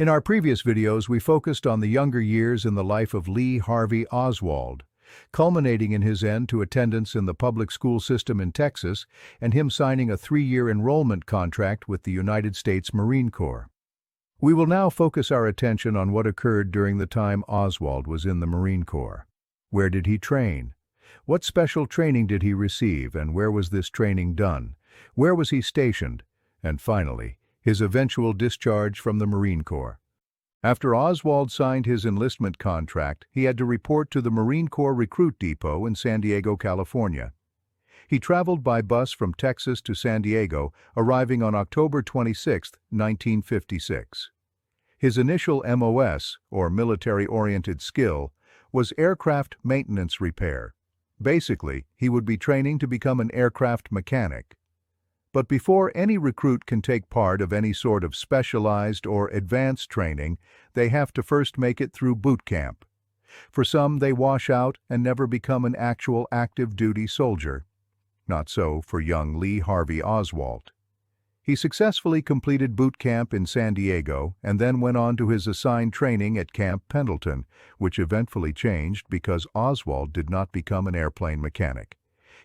In our previous videos, we focused on the younger years in the life of Lee Harvey Oswald, culminating in his end to attendance in the public school system in Texas and him signing a 3-year enrollment contract with the United States Marine Corps. We will now focus our attention on what occurred during the time Oswald was in the Marine Corps. Where did he train? What special training did he receive, and where was this training done? Where was he stationed? And finally, his eventual discharge from the Marine Corps. After Oswald signed his enlistment contract, he had to report to the Marine Corps Recruit Depot in San Diego, California. He traveled by bus from Texas to San Diego, arriving on October 26, 1956. His initial MOS, or military-oriented skill, was aircraft maintenance repair. Basically, he would be training to become an aircraft mechanic. But before any recruit can take part of any sort of specialized or advanced training, they have to first make it through boot camp. For some, they wash out and never become an actual active duty soldier. Not so for young Lee Harvey Oswald. He successfully completed boot camp in San Diego and then went on to his assigned training at Camp Pendleton, which eventually changed because Oswald did not become an airplane mechanic.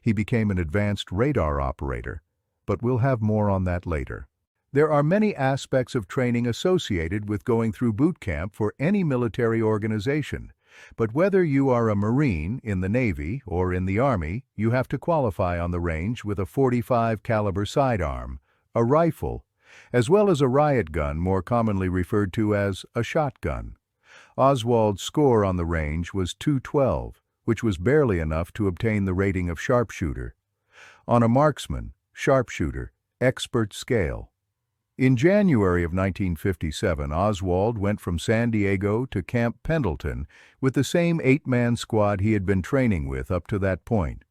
He became an advanced radar operator. But we'll have more on that later. There are many aspects of training associated with going through boot camp for any military organization. But whether you are a Marine in the Navy or in the Army, you have to qualify on the range with a .45 caliber sidearm, a rifle, as well as a riot gun, more commonly referred to as a shotgun. Oswald's score on the range was .212, which was barely enough to obtain the rating of sharpshooter. On a marksman, sharpshooter, expert scale. In January of 1957, Oswald went from San Diego to Camp Pendleton with the same 8-man squad he had been training with up to that point.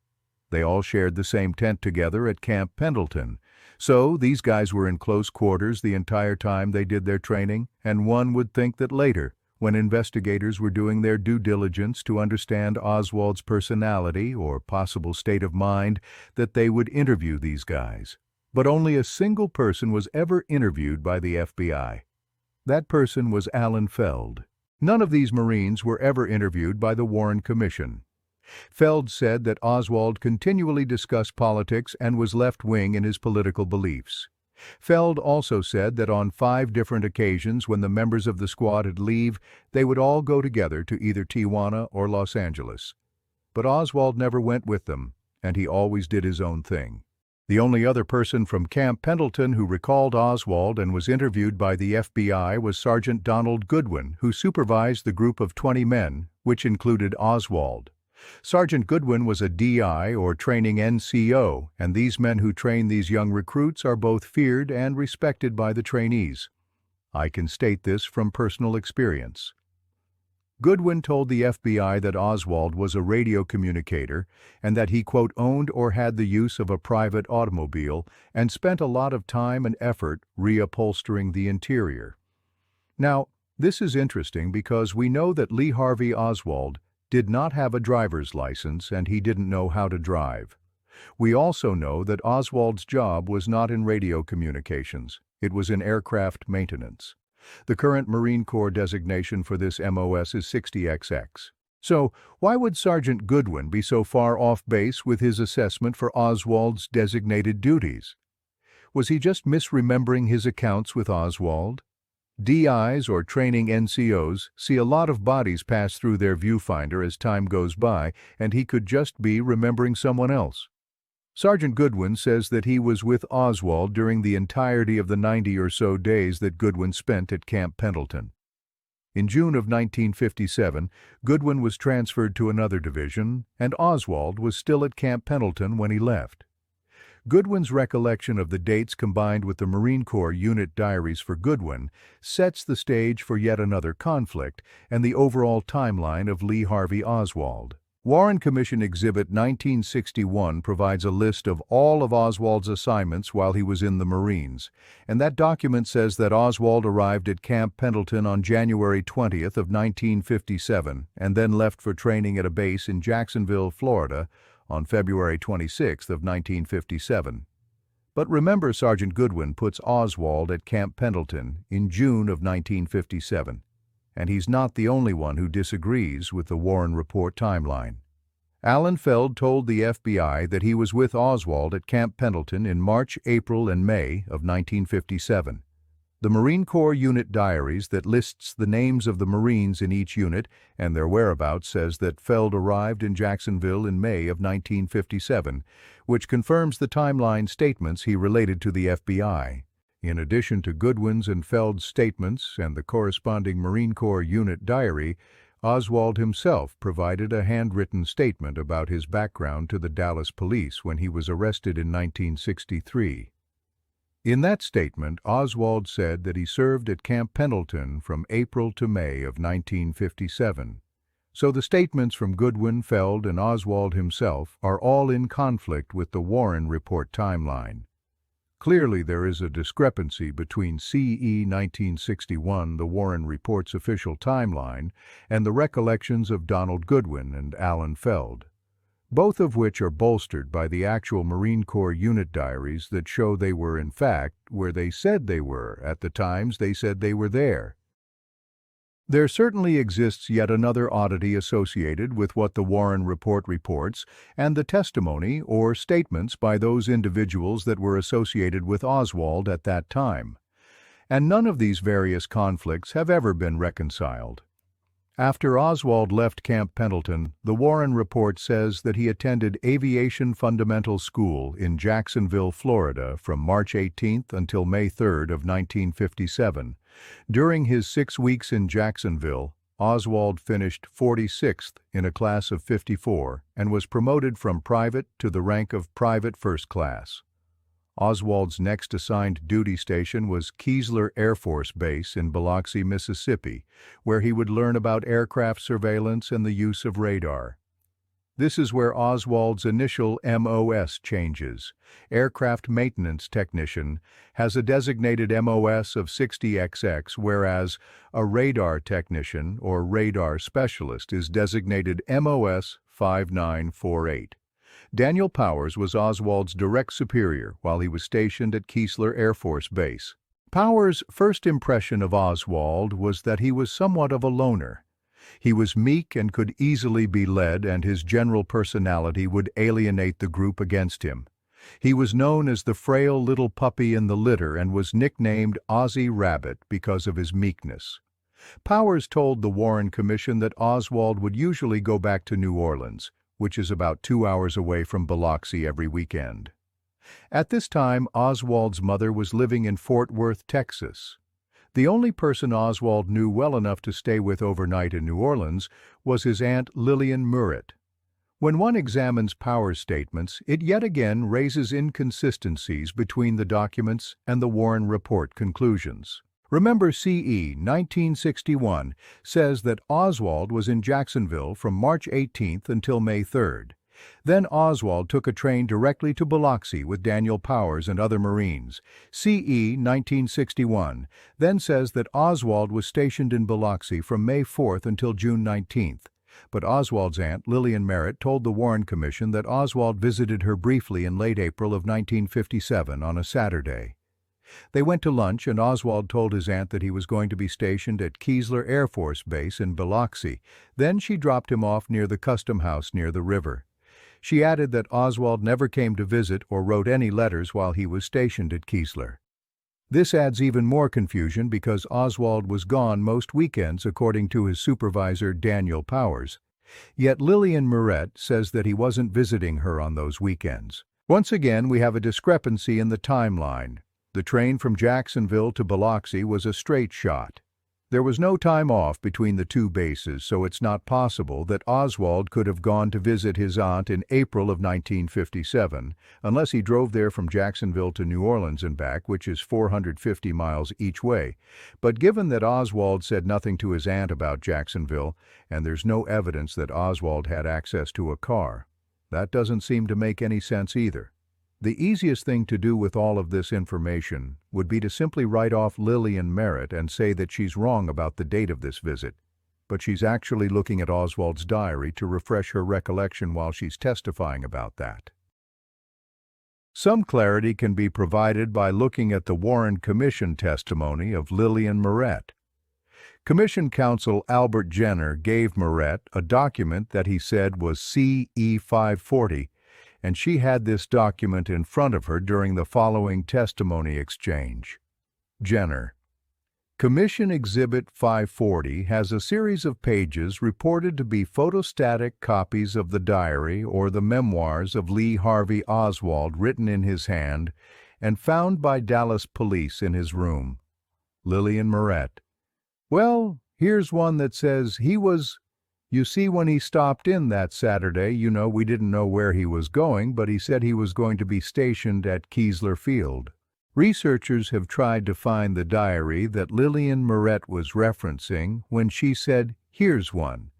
They all shared the same tent together at Camp Pendleton, so these guys were in close quarters the entire time they did their training, and one would think that later, when investigators were doing their due diligence to understand Oswald's personality or possible state of mind, that they would interview these guys. But only a single person was ever interviewed by the FBI. That person was Alan Feld. None of these Marines were ever interviewed by the Warren Commission. Feld said that Oswald continually discussed politics and was left-wing in his political beliefs. Feld also said that on 5 different occasions when the members of the squad would leave, they would all go together to either Tijuana or Los Angeles. But Oswald never went with them, and he always did his own thing. The only other person from Camp Pendleton who recalled Oswald and was interviewed by the FBI was Sergeant Donald Goodwin, who supervised the group of 20 men, which included Oswald. Sergeant Goodwin was a DI, or training NCO, and these men who train these young recruits are both feared and respected by the trainees. I can state this from personal experience. Goodwin told the FBI that Oswald was a radio communicator and that he, quote, owned or had the use of a private automobile and spent a lot of time and effort reupholstering the interior. Now, this is interesting because we know that Lee Harvey Oswald did not have a driver's license and he didn't know how to drive. We also know that Oswald's job was not in radio communications. It was in aircraft maintenance. The current Marine Corps designation for this MOS is 60XX. So, why would Sergeant Goodwin be so far off base with his assessment for Oswald's designated duties? Was he just misremembering his accounts with Oswald? DIs, or training NCOs, see a lot of bodies pass through their viewfinder as time goes by, and he could just be remembering someone else. Sergeant Goodwin says that he was with Oswald during the entirety of the 90 or so days that Goodwin spent at Camp Pendleton. In June of 1957, Goodwin was transferred to another division, and Oswald was still at Camp Pendleton when he left. Goodwin's recollection of the dates combined with the Marine Corps unit diaries for Goodwin sets the stage for yet another conflict and the overall timeline of Lee Harvey Oswald. Warren Commission Exhibit 1961 provides a list of all of Oswald's assignments while he was in the Marines, and that document says that Oswald arrived at Camp Pendleton on January 20th of 1957 and then left for training at a base in Jacksonville, Florida, on February 26th of 1957. But remember, Sergeant Goodwin puts Oswald at Camp Pendleton in June of 1957, and he's not the only one who disagrees with the Warren Report timeline. Alan Feld told the FBI that he was with Oswald at Camp Pendleton in March, April, and May of 1957. The Marine Corps unit diaries that lists the names of the Marines in each unit and their whereabouts says that Feld arrived in Jacksonville in May of 1957, which confirms the timeline statements he related to the FBI. In addition to Goodwin's and Feld's statements and the corresponding Marine Corps unit diary, Oswald himself provided a handwritten statement about his background to the Dallas police when he was arrested in 1963. In that statement, Oswald said that he served at Camp Pendleton from April to May of 1957. So the statements from Goodwin, Feld, and Oswald himself are all in conflict with the Warren Report timeline. Clearly, there is a discrepancy between CE 1961, the Warren Report's official timeline, and the recollections of Donald Goodwin and Alan Feld, both of which are bolstered by the actual Marine Corps unit diaries that show they were, in fact, where they said they were at the times they said they were there. There certainly exists yet another oddity associated with what the Warren Report reports and the testimony or statements by those individuals that were associated with Oswald at that time. And none of these various conflicts have ever been reconciled. After Oswald left Camp Pendleton, the Warren Report says that he attended Aviation Fundamental School in Jacksonville, Florida from March 18th until May 3rd of 1957. During his 6 weeks in Jacksonville, Oswald finished 46th in a class of 54 and was promoted from private to the rank of private first class. Oswald's next assigned duty station was Keesler Air Force Base in Biloxi, Mississippi, where he would learn about aircraft surveillance and the use of radar. This is where Oswald's initial MOS changes. Aircraft Maintenance Technician has a designated MOS of 60XX, whereas a Radar Technician or Radar Specialist is designated MOS 5948. Daniel Powers was Oswald's direct superior while he was stationed at Keesler Air Force Base. Powers' first impression of Oswald was that he was somewhat of a loner. He was meek and could easily be led, and his general personality would alienate the group against him. He was known as the frail little puppy in the litter and was nicknamed Ozzie Rabbit because of his meekness. Powers told the Warren Commission that Oswald would usually go back to New Orleans, which is about 2 hours away from Biloxi, every weekend. At this time, Oswald's mother was living in Fort Worth, Texas. The only person Oswald knew well enough to stay with overnight in New Orleans was his aunt Lillian Murrett. When one examines Powers' statements, it yet again raises inconsistencies between the documents and the Warren Report conclusions. Remember, CE 1961 says that Oswald was in Jacksonville from March 18th until May 3rd. Then Oswald took a train directly to Biloxi with Daniel Powers and other Marines. CE 1961 then says that Oswald was stationed in Biloxi from May 4th until June 19th. But Oswald's aunt, Lillian Merritt, told the Warren Commission that Oswald visited her briefly in late April of 1957 on a Saturday. They went to lunch, and Oswald told his aunt that he was going to be stationed at Keesler Air Force Base in Biloxi. Then she dropped him off near the custom house near the river. She added that Oswald never came to visit or wrote any letters while he was stationed at Keesler. This adds even more confusion because Oswald was gone most weekends, according to his supervisor Daniel Powers. Yet Lillian Murrett says that he wasn't visiting her on those weekends. Once again, we have a discrepancy in the timeline. The train from Jacksonville to Biloxi was a straight shot. There was no time off between the two bases, so it's not possible that Oswald could have gone to visit his aunt in April of 1957, unless he drove there from Jacksonville to New Orleans and back, which is 450 miles each way. But given that Oswald said nothing to his aunt about Jacksonville, and there's no evidence that Oswald had access to a car, that doesn't seem to make any sense either. The easiest thing to do with all of this information would be to simply write off Lillian Merritt and say that she's wrong about the date of this visit, but she's actually looking at Oswald's diary to refresh her recollection while she's testifying about that. Some clarity can be provided by looking at the Warren Commission testimony of Lillian Moret. Commission counsel Albert Jenner gave Moret a document that he said was CE 540, and she had this document in front of her during the following testimony exchange. Jenner: Commission Exhibit 540 has a series of pages reported to be photostatic copies of the diary or the memoirs of Lee Harvey Oswald written in his hand and found by Dallas police in his room. Lillian Moret: Well, here's one that says he was... You see, when he stopped in that Saturday, we didn't know where he was going, but he said he was going to be stationed at Keesler Field. Researchers have tried to find the diary that Lillian Moret was referencing when she said, "Here's one,"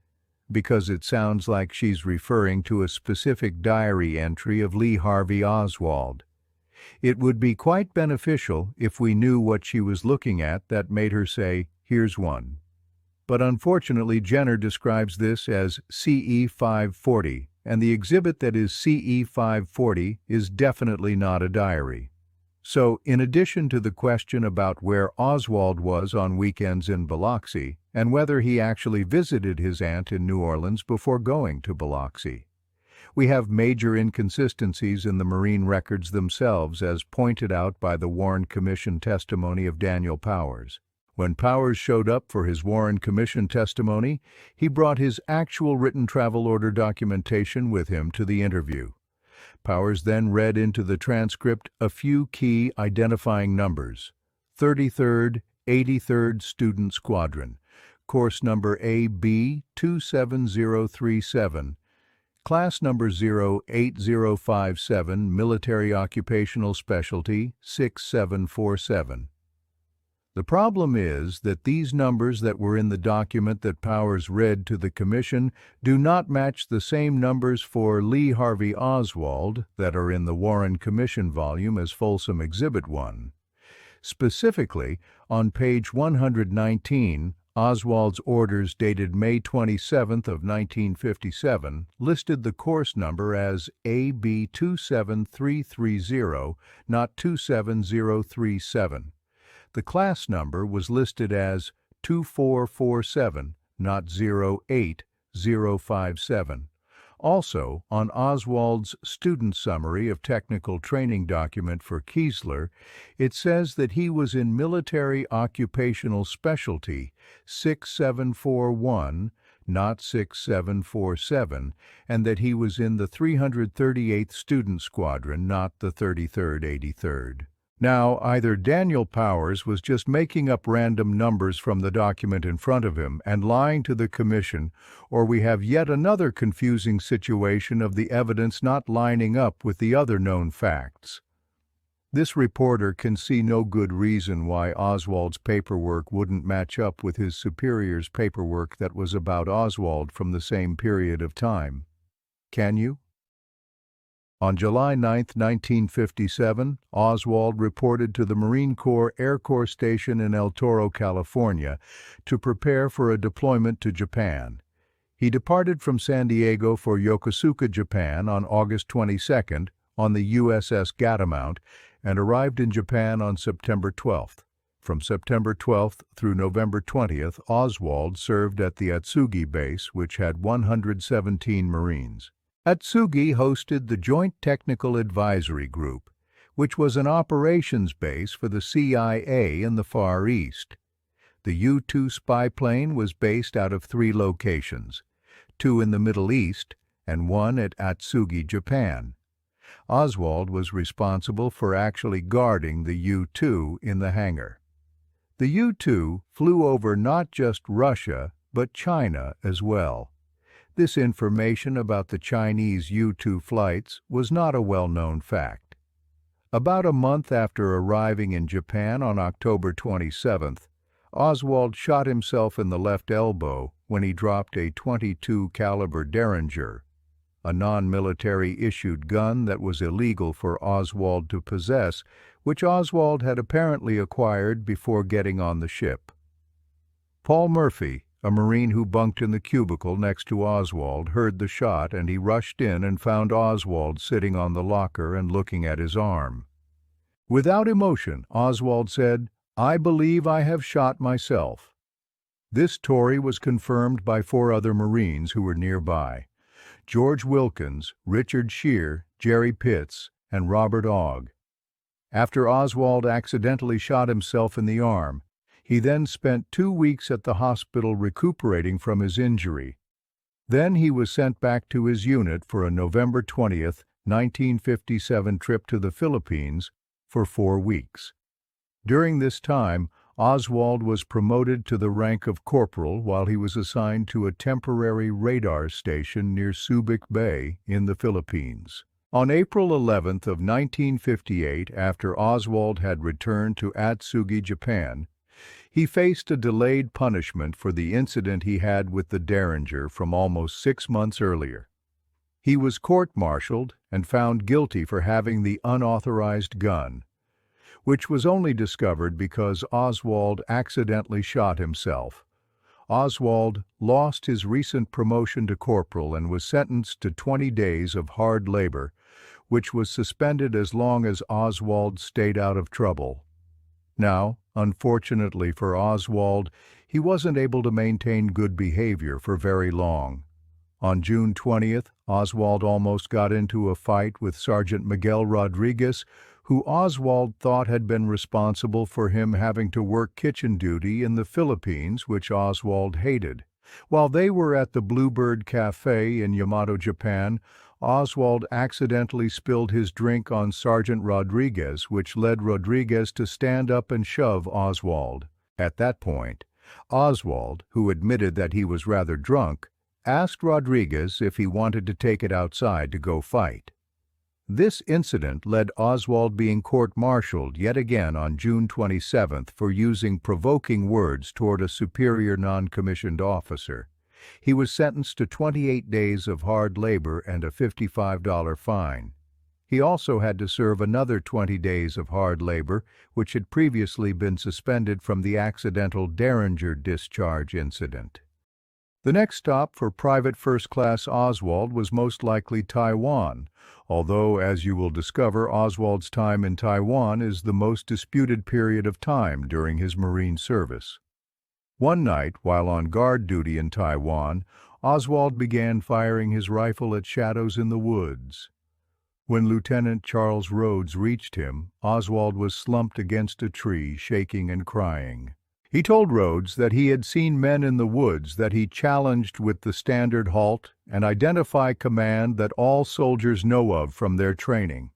because it sounds like she's referring to a specific diary entry of Lee Harvey Oswald. It would be quite beneficial if we knew what she was looking at that made her say, "Here's one." But unfortunately, Jenner describes this as CE 540, and the exhibit that is CE 540 is definitely not a diary. So, in addition to the question about where Oswald was on weekends in Biloxi, and whether he actually visited his aunt in New Orleans before going to Biloxi, we have major inconsistencies in the Marine records themselves, as pointed out by the Warren Commission testimony of Daniel Powers. When Powers showed up for his Warren Commission testimony, he brought his actual written travel order documentation with him to the interview. Powers then read into the transcript a few key identifying numbers: 33rd, 83rd Student Squadron, course number AB 27037, class number 08057, Military Occupational Specialty 6747. The problem is that these numbers that were in the document that Powers read to the Commission do not match the same numbers for Lee Harvey Oswald that are in the Warren Commission volume as Folsom Exhibit 1. Specifically, on page 119, Oswald's orders dated May 27th of 1957 listed the course number as AB 27330, not 27037. The class number was listed as 2447, not 08057. Also, on Oswald's student summary of technical training document for Keesler, it says that he was in Military Occupational Specialty 6741, not 6747, and that he was in the 338th Student Squadron, not the 33rd 83rd. Now, either Daniel Powers was just making up random numbers from the document in front of him and lying to the Commission, or we have yet another confusing situation of the evidence not lining up with the other known facts. This reporter can see no good reason why Oswald's paperwork wouldn't match up with his superior's paperwork that was about Oswald from the same period of time. Can you? On July 9, 1957, Oswald reported to the Marine Corps Air Corps Station in El Toro, California, to prepare for a deployment to Japan. He departed from San Diego for Yokosuka, Japan on August 22nd on the USS Catamount and arrived in Japan on September 12th. From September 12th through November 20th, Oswald served at the Atsugi base, which had 117 Marines. Atsugi hosted the Joint Technical Advisory Group, which was an operations base for the CIA in the Far East. The U-2 spy plane was based out of 3 locations, 2 in the Middle East and 1 at Atsugi, Japan. Oswald was responsible for actually guarding the U-2 in the hangar. The U-2 flew over not just Russia, but China as well. This information about the Chinese U-2 flights was not a well-known fact. About a month after arriving in Japan on October 27th, Oswald shot himself in the left elbow when he dropped a .22 caliber Derringer, a non-military issued gun that was illegal for Oswald to possess, which Oswald had apparently acquired before getting on the ship. Paul Murphy, a Marine who bunked in the cubicle next to Oswald, heard the shot, and he rushed in and found Oswald sitting on the locker and looking at his arm. Without emotion, Oswald said, "I believe I have shot myself." This story was confirmed by 4 other Marines who were nearby: George Wilkins, Richard Shear, Jerry Pitts, and Robert Ogg. After Oswald accidentally shot himself in the arm, he then spent 2 weeks at the hospital recuperating from his injury. Then he was sent back to his unit for a November 20th, 1957 trip to the Philippines for 4 weeks. During this time, Oswald was promoted to the rank of corporal while he was assigned to a temporary radar station near Subic Bay in the Philippines. On April 11th of 1958, after Oswald had returned to Atsugi, Japan, he faced a delayed punishment for the incident he had with the Derringer from almost 6 months earlier. He was court-martialed and found guilty for having the unauthorized gun, which was only discovered because Oswald accidentally shot himself. Oswald lost his recent promotion to corporal and was sentenced to 20 days of hard labor, which was suspended as long as Oswald stayed out of trouble. Now, unfortunately for Oswald, he wasn't able to maintain good behavior for very long. On June 20th, Oswald almost got into a fight with Sergeant Miguel Rodriguez, who Oswald thought had been responsible for him having to work kitchen duty in the Philippines, which Oswald hated. While they were at the Bluebird Cafe in Yamato, Japan, Oswald accidentally spilled his drink on Sergeant Rodriguez, which led Rodriguez to stand up and shove Oswald. At that point, Oswald, who admitted that he was rather drunk, asked Rodriguez if he wanted to take it outside to go fight. This incident led Oswald being court-martialed yet again on June 27th for using provoking words toward a superior non-commissioned officer. He was sentenced to 28 days of hard labor and a $55 fine. He also had to serve another 20 days of hard labor, which had previously been suspended from the accidental Derringer discharge incident. The next stop for Private First Class Oswald was most likely Taiwan, although, as you will discover, Oswald's time in Taiwan is the most disputed period of time during his Marine service. One night, while on guard duty in Taiwan, Oswald began firing his rifle at shadows in the woods. When Lieutenant Charles Rhodes reached him, Oswald was slumped against a tree, shaking and crying. He told Rhodes that he had seen men in the woods that he challenged with the standard halt and identify command that all soldiers know of from their training.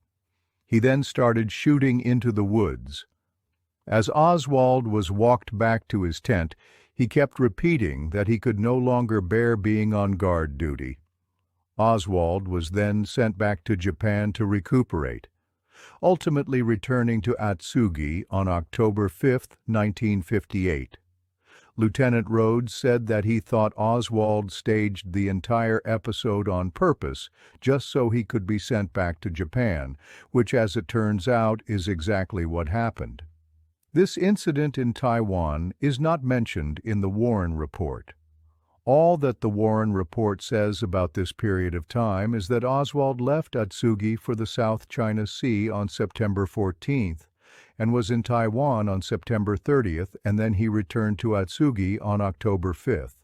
He then started shooting into the woods. As Oswald was walked back to his tent, he kept repeating that he could no longer bear being on guard duty. Oswald was then sent back to Japan to recuperate, ultimately returning to Atsugi on October 5, 1958. Lieutenant Rhodes said that he thought Oswald staged the entire episode on purpose just so he could be sent back to Japan, which, as it turns out, is exactly what happened. This incident in Taiwan is not mentioned in the Warren Report. All that the Warren Report says about this period of time is that Oswald left Atsugi for the South China Sea on September 14th and was in Taiwan on September 30th, and then he returned to Atsugi on October 5th.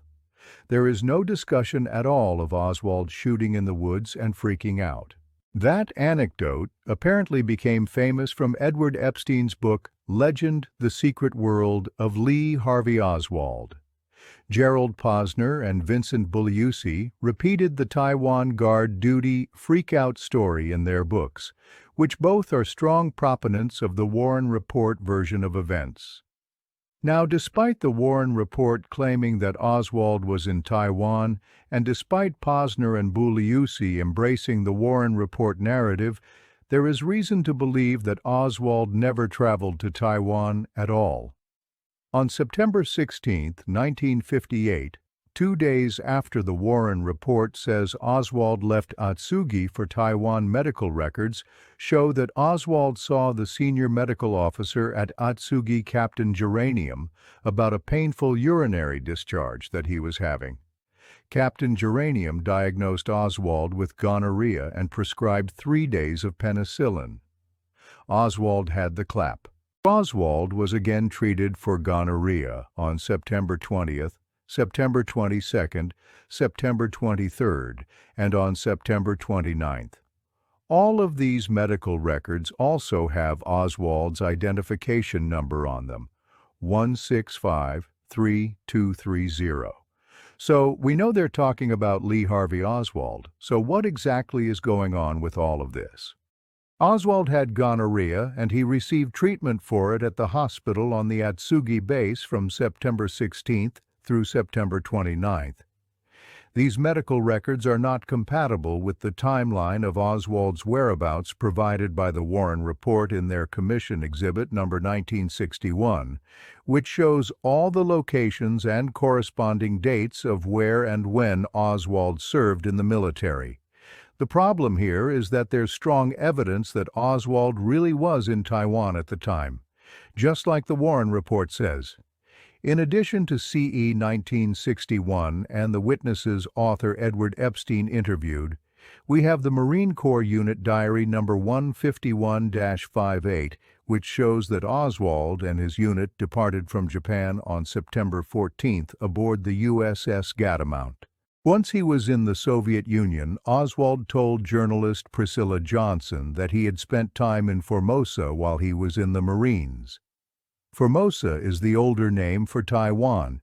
There is no discussion at all of Oswald shooting in the woods and freaking out. That anecdote apparently became famous from Edward Epstein's book Legend: The Secret World of Lee Harvey Oswald. Gerald Posner and Vincent Bugliusi repeated the Taiwan Guard duty freak-out story in their books, which both are strong proponents of the Warren Report version of events. Now, despite the Warren Report claiming that Oswald was in Taiwan, and despite Posner and Bugliusi embracing the Warren Report narrative, there is reason to believe that Oswald never traveled to Taiwan at all. On September 16, 1958, 2 days after the Warren report says Oswald left Atsugi for Taiwan, medical records show that Oswald saw the senior medical officer at Atsugi, Captain Geranium, about a painful urinary discharge that he was having. Captain Geranium diagnosed Oswald with gonorrhea and prescribed 3 days of penicillin. Oswald had the clap. Oswald was again treated for gonorrhea on September 20th, September 22nd, September 23rd, and on September 29th. All of these medical records also have Oswald's identification number on them, 1653230. So we know they're talking about Lee Harvey Oswald. So what exactly is going on with all of this? Oswald had gonorrhea, and he received treatment for it at the hospital on the Atsugi base from September 16th through September 29th. These medical records are not compatible with the timeline of Oswald's whereabouts provided by the Warren Report in their Commission Exhibit number 1961, which shows all the locations and corresponding dates of where and when Oswald served in the military. The problem here is that there's strong evidence that Oswald really was in Taiwan at the time, just like the Warren Report says. In addition to CE 1961 and the witnesses author Edward Epstein interviewed, we have the Marine Corps Unit Diary number 151-58, which shows that Oswald and his unit departed from Japan on September 14th aboard the USS Catamount. Once he was in the Soviet Union, Oswald told journalist Priscilla Johnson that he had spent time in Formosa while he was in the Marines. Formosa is the older name for Taiwan.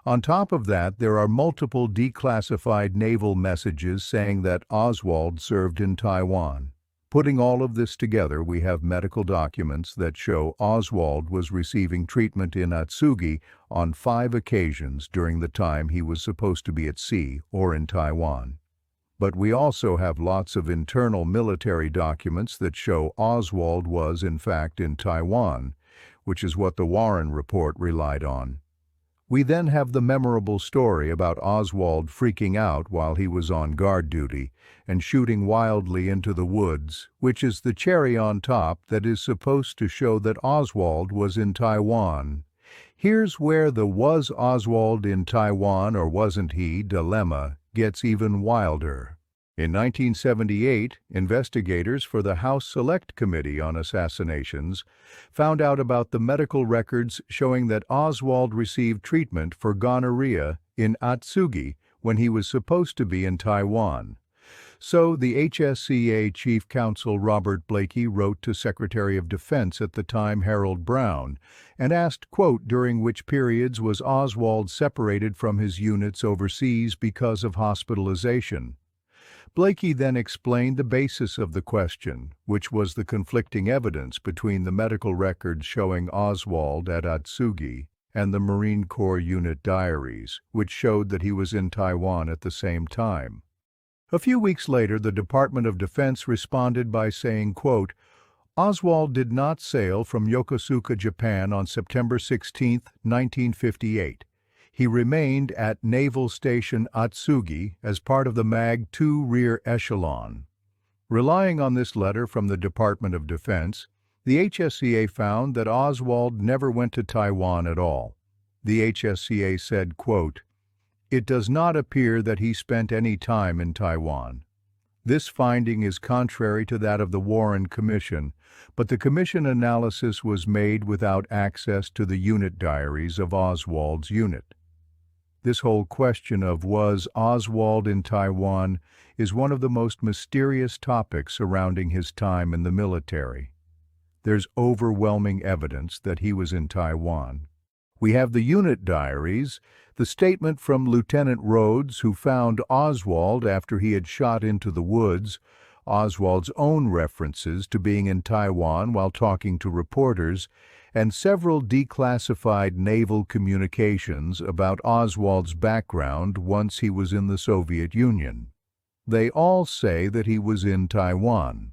On top of that, there are multiple declassified naval messages saying that Oswald served in Taiwan. Putting all of this together, we have medical documents that show Oswald was receiving treatment in Atsugi on 5 occasions during the time he was supposed to be at sea or in Taiwan. But we also have lots of internal military documents that show Oswald was, in fact, in Taiwan, which is what the Warren Report relied on. We then have the memorable story about Oswald freaking out while he was on guard duty and shooting wildly into the woods, which is the cherry on top that is supposed to show that Oswald was in Taiwan. Here's where the "was Oswald in Taiwan or wasn't he" dilemma gets even wilder. In 1978, investigators for the House Select Committee on Assassinations found out about the medical records showing that Oswald received treatment for gonorrhea in Atsugi when he was supposed to be in Taiwan. So the HSCA Chief Counsel Robert Blakey wrote to Secretary of Defense at the time, Harold Brown, and asked, quote, during which periods was Oswald separated from his units overseas because of hospitalization. Blakey then explained the basis of the question, which was the conflicting evidence between the medical records showing Oswald at Atsugi and the Marine Corps Unit diaries, which showed that he was in Taiwan at the same time. A few weeks later, the Department of Defense responded by saying, quote, Oswald did not sail from Yokosuka, Japan on September 16, 1958. He remained at Naval Station Atsugi as part of the MAG-2 Rear Echelon. Relying on this letter from the Department of Defense, the HSCA found that Oswald never went to Taiwan at all. The HSCA said, quote, "It does not appear that he spent any time in Taiwan." This finding is contrary to that of the Warren Commission, but the Commission analysis was made without access to the unit diaries of Oswald's unit. This whole question of was Oswald in Taiwan is one of the most mysterious topics surrounding his time in the military. There's overwhelming evidence that he was in Taiwan. We have the unit diaries, the statement from Lieutenant Rhodes, who found Oswald after he had shot into the woods, Oswald's own references to being in Taiwan while talking to reporters, and several declassified naval communications about Oswald's background once he was in the Soviet Union. They all say that he was in Taiwan.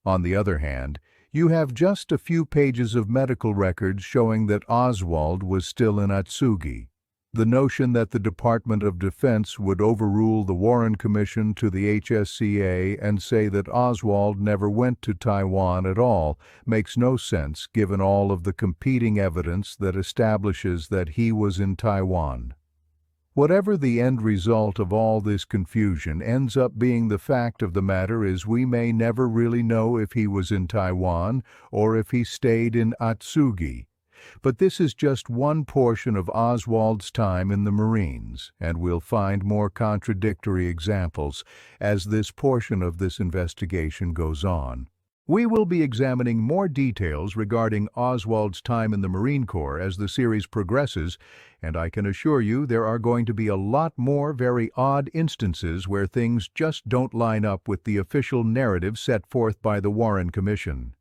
On the other hand, you have just a few pages of medical records showing that Oswald was still in Atsugi. The notion that the Department of Defense would overrule the Warren Commission to the HSCA and say that Oswald never went to Taiwan at all makes no sense given all of the competing evidence that establishes that he was in Taiwan. Whatever the end result of all this confusion ends up being, the fact of the matter is we may never really know if he was in Taiwan or if he stayed in Atsugi. But this is just one portion of Oswald's time in the Marines, and we'll find more contradictory examples as this portion of this investigation goes on. We will be examining more details regarding Oswald's time in the Marine Corps as the series progresses, and I can assure you there are going to be a lot more very odd instances where things just don't line up with the official narrative set forth by the Warren Commission.